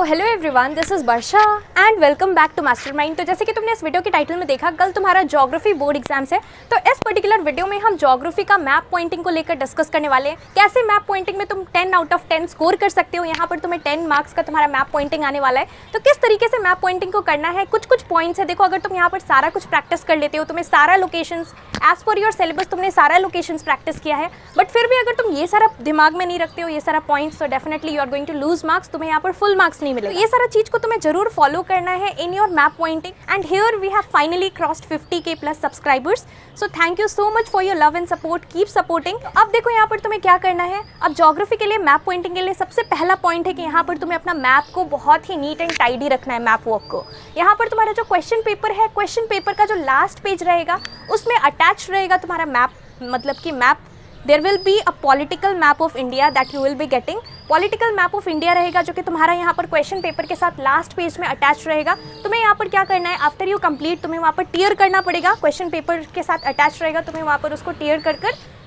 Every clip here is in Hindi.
Hello everyone, this is Varsha and welcome back to Mastermind. तो जैसे कि तुमने इस वीडियो के टाइटल में देखा, कल तुम्हारा ज्योग्राफी बोर्ड एग्जाम्स है। तो इस पर्टिकुलर वीडियो में हम ज्योग्राफी का मैप पॉइंटिंग को लेकर डिस्कस करने वाले हैं। कैसे मैप पॉइंटिंग में तुम 10 आउट ऑफ 10 स्कोर कर सकते हो। यहाँ पर तुम्हें 10 मार्क्स का तुम्हारा मैप पॉइंटिंग आने वाला है। तो किस तरीके से मैप पॉइंटिंग को करना है, कुछ पॉइंट्स है। देखो, अगर तुम यहाँ पर सारा कुछ प्रैक्टिस कर लेते हो, तुम्हें सारा locations as per your syllabus तुमने सारा लोकेशंस प्रैक्टिस किया है, बट फिर भी अगर तुम ये सारा दिमाग में नहीं रखते हो, ये सारा पॉइंट्स, तो definitely you are going to lose marks. तुम्हें यहाँ पर फुल मार्क्स नहीं मिलेगा। ये सारा चीज को तुम्हें जरूर फॉलो करना है in your map pointing. And here we have finally crossed 50K plus subscribers. So thank you so much for your love and support, keep supporting. अब देखो, यहाँ पर तुम्हें क्या करना है। अब ज्योग्राफी के लिए मैप पॉइंटिंग के लिए सबसे पहला पॉइंट है कि यहाँ पर तुम्हें अपना मैप को बहुत ही नीट एंड टाइडी रखना है। मैप वर्क को यहाँ पर तुम्हारा जो क्वेश्चन पेपर है, क्वेश्चन पेपर का जो लास्ट पेज रहेगा उसमें अटैच रहेगा तुम्हारा मैप, मतलब कि map there will be a political map of India that you will be getting. Political map of India रहेगा जो कि तुम्हारा यहाँ पर क्वेश्चन पेपर के साथ लास्ट पेज में अटैच रहेगा। तुम्हें यहाँ पर क्या करना है, आफ्टर यू कंप्लीट तुम्हें वहाँ पर टीयर करना पड़ेगा। क्वेश्चन पेपर के साथ अटैच रहेगा, तुम्हें वहाँ पर उसको टीयर कर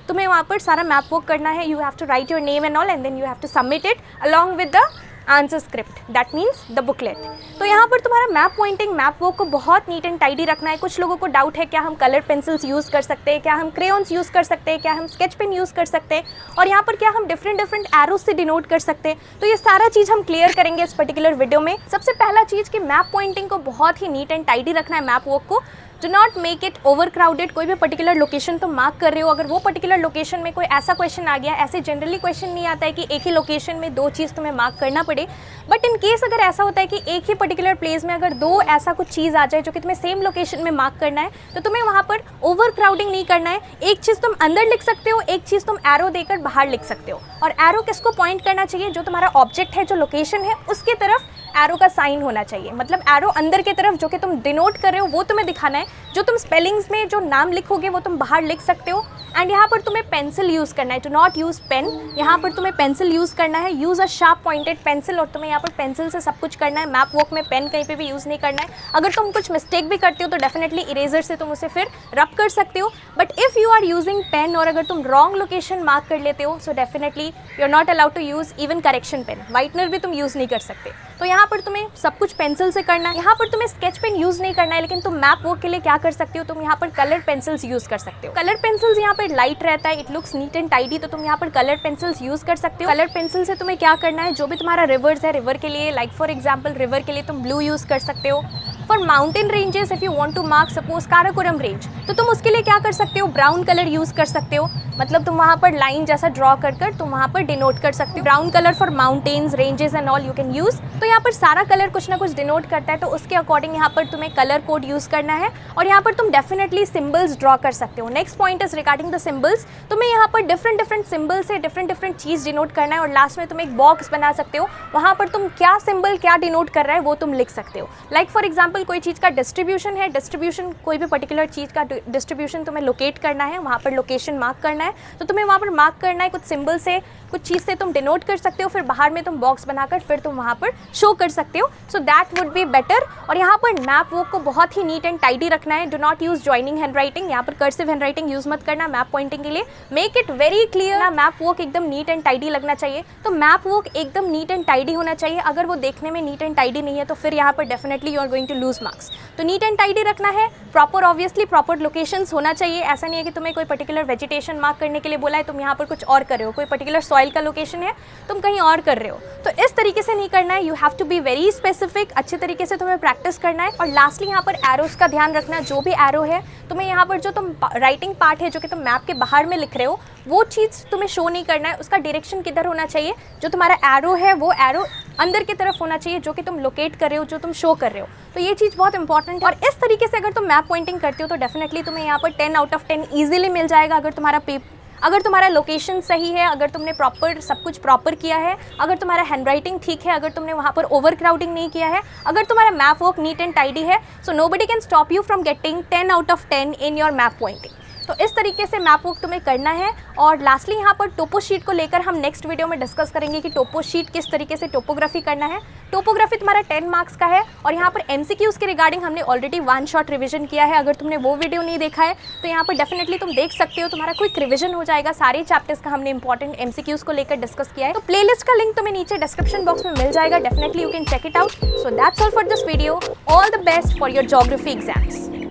तुम्हें वहाँ पर सारा मैप वर्क करना है। You have to write your name and all and then you have to submit it along with the answer script, that means the booklet. तो यहाँ पर तुम्हारा मैप पॉइंटिंग, मैप वर्क को बहुत नीट एंड टाइडी रखना है। कुछ लोगों को डाउट है, क्या हम कलर पेंसिल्स यूज़ कर सकते हैं, क्या हम क्रेयॉन्स यूज़ कर सकते हैं, क्या हम स्केच पेन यूज़ कर सकते हैं, और यहाँ पर क्या हम डिफरेंट एरोज से डिनोट कर सकते हैं। तो ये सारा चीज़ हम क्लियर करेंगे इस पर्टिकुलर वीडियो में। सबसे पहला चीज़ कि मैप पॉइंटिंग को बहुत ही नीट एंड टाइडी रखना है। मैप वर्क को do not make it over crowded. कोई भी पर्टिकुलर लोकेशन तुम मार्क कर रहे हो, अगर वो पर्टिकुलर लोकेशन में कोई ऐसा क्वेश्चन आ गया, ऐसे जनरली क्वेश्चन नहीं आता है कि एक ही लोकेशन में दो चीज़ तुम्हें मार्क करना पड़े, बट इन केस अगर ऐसा होता है कि एक ही पर्टिकुलर प्लेस में अगर दो ऐसा कुछ चीज़ आ जाए जो कि तुम्हें सेम लोकेशन में मार्क करना है, तो तुम्हें वहाँ पर ओवर क्राउडिंग नहीं करना है। एक चीज़ तुम अंदर लिख सकते हो, एक चीज़ तुम एरो देकर बाहर लिख सकते हो। और एरो किसको पॉइंट करना चाहिए, जो तुम्हारा ऑब्जेक्ट है, जो लोकेशन है, उसके तरफ एरो का साइन होना चाहिए। मतलब एरो अंदर की तरफ जो कि तुम डिनोट कर रहे हो वो तुम्हें दिखाना है। जो तुम स्पेलिंग्स में जो नाम लिखोगे वो तुम बाहर लिख सकते हो। एंड यहाँ पर तुम्हें पेंसिल यूज़ करना है, टू नॉट यूज़ पेन। यहाँ पर तुम्हें पेंसिल यूज़ करना है, use a sharp pointed pencil. और तुम्हें यहाँ पर पेंसिल से सब कुछ करना है। मैप वर्क में पेन कहीं पे भी यूज़ नहीं करना है। अगर तुम कुछ मिस्टेक भी करते हो तो डेफिनेटली इरेजर से तुम उसे फिर रब कर सकते हो। But if you are using pen और अगर तुम रॉन्ग लोकेशन मार्क कर लेते हो, so definitely you are not allowed to use even correction pen. Whitener भी तुम यूज़ नहीं कर सकते। तो यहाँ पर तुम्हें सब कुछ पेंसिल से करना है। यहाँ पर तुम्हें स्केच पेन यूज़ नहीं करना है, लेकिन तुम मैप वर्क के लिए क्या कर सकते हो, तुम यहाँ पर कलर पेंसिल्स यूज़ कर सकते हो। कलर पेंसिल्स यहाँ पर लाइट रहता है, it looks NEET and tidy, तो तुम यहाँ पर कलर पेंसिल्स यूज़ कर सकते हो। कलर पेंसिल से तुम्हें क्या करना है, जो भी तुम्हारा रिवर्स है, रिवर के लिए लाइक फॉर एग्जाम्पल रिवर के लिए तुम ब्लू यूज़ कर सकते हो। For mountain ranges if you want to mark suppose Karakoram range, तो तुम उसके लिए क्या कर सकते हो, ब्राउन कलर यूज़ कर सकते हो। मतलब तुम वहाँ पर लाइन जैसा ड्रॉ कर तुम वहाँ पर डिनोट कर सकते हो। Brown colour for mountains, ranges and all you can use. तो यहाँ पर सारा कलर कुछ ना कुछ डिनोट करता है, तो उसके अकॉर्डिंग यहाँ पर तुम्हें कलर कोड यूज़ करना है। और यहाँ पर तुम डेफिनेटली सिम्बल्स ड्रॉ कर सकते हो। Next point is regarding the symbols. तुम्हें यहाँ पर डिफरेंट सिम्बल से डिफरेंट चीज़ डिनोट करना है। और लास्ट में तुम एक बॉक्स बना सकते हो, वहाँ पर तुम क्या सिम्बल क्या डिनोट कर रहा है वो तुम लिख सकते हो। लाइक फॉर एग्जाम्पल कोई चीज़ का डिस्ट्रीब्यूशन है, डिस्ट्रीब्यूशन कोई भी पर्टिकुलर चीज़ का डिस्ट्रीब्यूशन तुम्हें लोकेट करना है, वहाँ पर लोकेशन मार्क करना है, तो तुम्हें वहाँ पर मार्क करना है। कुछ सिंबल से, कुछ चीज़ से तुम डिनोट कर सकते हो, फिर बाहर में तुम बॉक्स बनाकर फिर तुम वहाँ पर शो कर सकते हो। So that would be better. और यहाँ पर मैप वर्क को बहुत ही नीट एंड टाइडी रखना है। Do not use joining hand writing, यहाँ पर कर्सिव हैंड राइटिंग यूज़ मत करना मैप पॉइंटिंग के लिए। Make it very clear. Map work एकदम नीट एंड टाइडी लगना चाहिए। तो मैप वर्क एकदम नीट एंड टाइडी होना चाहिए। अगर वो देखने में नीट एंड टाइडी नहीं है तो फिर यहाँ पर definitely you are going to lose marks. तो नीट एंड टाइडी रखना है। प्रॉपर, ऑब्वियसली प्रॉपर लोकेशंस होना चाहिए। ऐसा नहीं है कि तुम्हें कोई पर्टिकुलर वेजिटेशन मार्क करने के लिए बोला है, तुम यहाँ पर कुछ और कर रहे हो। कोई पर्टिकुलर सॉइल का लोकेशन है, तुम कहीं और कर रहे हो। तो इस तरीके से नहीं करना है। You have to be very specific. अच्छे तरीके से तुम्हें प्रैक्टिस करना है। और लास्टली यहाँ पर एरोज का ध्यान रखना। जो भी एरो है तुम्हें यहाँ पर जो तुम राइटिंग पार्ट है जो कि तुम मैप के बाहर में लिख रहे हो, वो चीज़ तुम्हें शो नहीं करना है। उसका डायरेक्शन किधर होना चाहिए, जो तुम्हारा एरो है वो एरो अंदर की तरफ होना चाहिए, जो कि तुम लोकेट कर रहे हो, जो तुम शो कर रहे हो। तो ये चीज़ बहुत इंपॉर्टेंट है। और इस तरीके से अगर तुम मैप पॉइंटिंग करते हो तो डेफिनेटली तुम्हें यहाँ पर 10 आउट ऑफ 10 ईजिली मिल जाएगा। अगर तुम्हारा लोकेशन सही है, अगर तुमने प्रॉपर सब कुछ प्रॉपर किया है, अगर तुम्हारा हैंड राइटिंग ठीक है, अगर तुमने वहाँ पर ओवर क्राउडिंग नहीं किया है, अगर तुम्हारा map work neat and tidy है, so nobody can stop you from getting 10 out of 10 in your map pointing. तो इस तरीके से मैप वर्क तुम्हें करना है। और लास्टली यहाँ पर टोपो शीट को लेकर हम नेक्स्ट वीडियो में डिस्कस करेंगे कि टोपो शीट किस तरीके से टोपोग्राफी करना है। टोपोग्राफी तुम्हारा 10 मार्क्स का है और यहाँ पर MCQs के रिगार्डिंग हमने ऑलरेडी वन शॉट रिवीजन किया है। अगर तुमने वो वीडियो नहीं देखा है तो यहाँ पर डेफिनेटली तुम देख सकते हो, तुम्हारा क्विक रिवीजन हो जाएगा। सारे चैप्टर्स का हमने इंपॉर्टेंट MCQs को लेकर डिस्कस किया है। तो प्लेलिस्ट का लिंक तुम्हें नीचे डिस्क्रिप्शन बॉक्स में मिल जाएगा, definitely you can check it out. So that's all for this video. All the best for your geography exams.